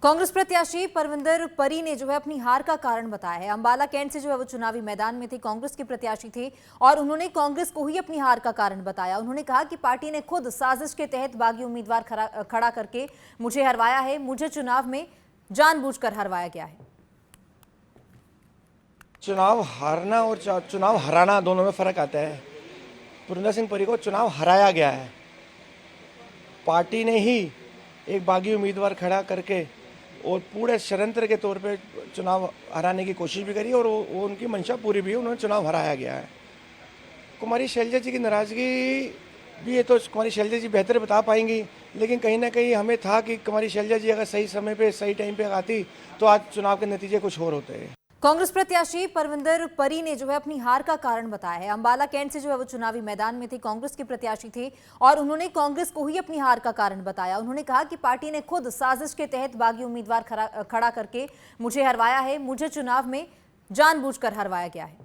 कांग्रेस प्रत्याशी परविंदर परी ने जो है अपनी हार का कारण बताया है। अंबाला कैंट से जो है वो चुनावी मैदान में थे, कांग्रेस के प्रत्याशी थे और उन्होंने कांग्रेस को ही अपनी हार का कारण बताया। उन्होंने कहा कि पार्टी ने खुद साजिश के तहत बागी उम्मीदवार खड़ा करके मुझे हरवाया है, मुझे चुनाव में जानबूझकर हरवाया गया है। चुनाव हारना और चुनाव हराना दोनों में फर्क आता है। परविंदर सिंह परी को चुनाव हराया गया है। पार्टी ने ही एक बागी उम्मीदवार खड़ा करके और पूरे षड्यंत्र के तौर पे चुनाव हराने की कोशिश भी करी और वो उनकी मंशा पूरी भी है, उन्होंने चुनाव हराया गया है। कुमारी शैलजा जी की नाराज़गी भी ये तो कुमारी शैलजा जी बेहतर बता पाएंगी, लेकिन कहीं ना कहीं हमें था कि कुमारी शैलजा जी अगर सही समय पे सही टाइम पे आती तो आज चुनाव के नतीजे कुछ और होते हैं। कांग्रेस प्रत्याशी परविंदर परी ने जो है अपनी हार का कारण बताया है। अंबाला कैंट से जो है वो चुनावी मैदान में थे, कांग्रेस के प्रत्याशी थे और उन्होंने कांग्रेस को ही अपनी हार का कारण बताया। उन्होंने कहा कि पार्टी ने खुद साजिश के तहत बागी उम्मीदवार खड़ा करके मुझे हरवाया है, मुझे चुनाव में जानबूझकर हरवाया गया है।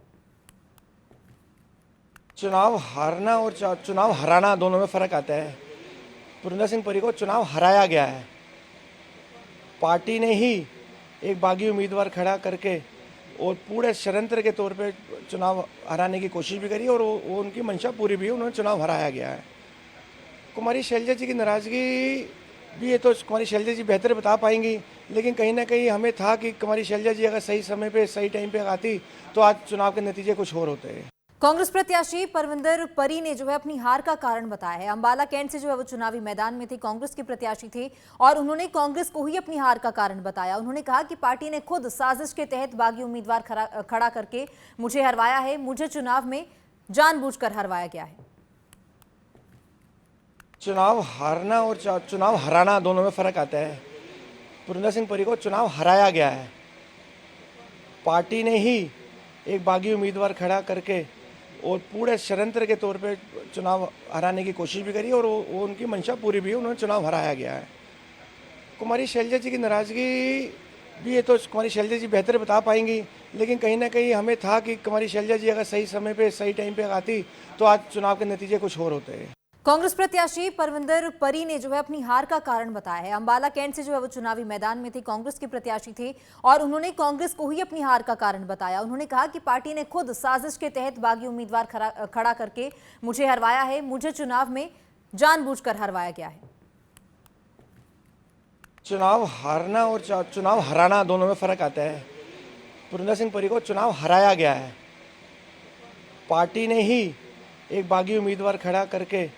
चुनाव हारना और चुनाव हराना दोनों में फर्क आता है। परविंदर सिंह परी को चुनाव हराया गया है। पार्टी ने ही एक बागी उम्मीदवार खड़ा करके और पूरे षड्यंत्र के तौर पे चुनाव हराने की कोशिश भी करी और वो उनकी मंशा पूरी भी है, उन्होंने चुनाव हराया गया है। कुमारी शैलजा जी की नाराज़गी भी ये तो कुमारी शैलजा जी बेहतर बता पाएंगी, लेकिन कहीं ना कहीं हमें था कि कुमारी शैलजा जी अगर सही समय पे सही टाइम पे आती तो आज चुनाव के नतीजे कुछ और होते हैं। कांग्रेस प्रत्याशी परविंदर परी ने जो है अपनी हार का कारण बताया है। अंबाला कैंट से जो है वो चुनावी मैदान में थे, कांग्रेस के प्रत्याशी थे और उन्होंने कांग्रेस को ही अपनी हार का कारण बताया। उन्होंने कहा कि पार्टी ने खुद साजिश के तहत बागी उम्मीदवार खड़ा करके मुझे हरवाया है, मुझे चुनाव में जानबूझकर हरवाया गया है। चुनाव हारना और चुनाव हराना दोनों में फर्क आता है। परविंदर सिंह परी को चुनाव हराया गया है। पार्टी ने ही एक बागी उम्मीदवार खड़ा करके और पूरे षड्यंत्र के तौर पे चुनाव हराने की कोशिश भी करी और वो उनकी मंशा पूरी भी है, उन्होंने चुनाव हराया गया है। कुमारी शैलजा जी की नाराज़गी भी ये तो कुमारी शैलजा जी बेहतर बता पाएंगी, लेकिन कहीं ना कहीं हमें था कि कुमारी शैलजा जी अगर सही समय पे सही टाइम पे आती तो आज चुनाव के नतीजे कुछ और होते हैं। कांग्रेस प्रत्याशी परविंदर परी ने जो है अपनी हार का कारण बताया है। अंबाला कैंट से जो है वो चुनावी मैदान में थे, कांग्रेस के प्रत्याशी थे और उन्होंने कांग्रेस को ही अपनी हार का कारण बताया। उन्होंने कहा कि पार्टी ने खुद साजिश के तहत बागी उम्मीदवार खड़ा करके मुझे हरवाया है, मुझे चुनाव में जानबूझकर हरवाया गया है। चुनाव हारना और चुनाव हराना दोनों में फर्क आता है। परविंदर सिंह परी को चुनाव हराया गया है। पार्टी ने ही एक बागी उम्मीदवार खड़ा करके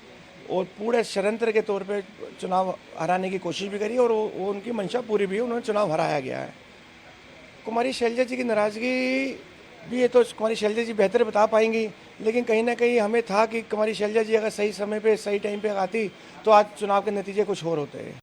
और पूरे षड्यंत्र के तौर पे चुनाव हराने की कोशिश भी करी और वो उनकी मंशा पूरी भी है, उन्होंने चुनाव हराया गया है। कुमारी शैलजा जी की नाराज़गी भी ये तो कुमारी शैलजा जी बेहतर बता पाएंगी, लेकिन कहीं ना कहीं हमें था कि कुमारी शैलजा जी अगर सही समय पे सही टाइम पे आती तो आज चुनाव के नतीजे कुछ और होते हैं।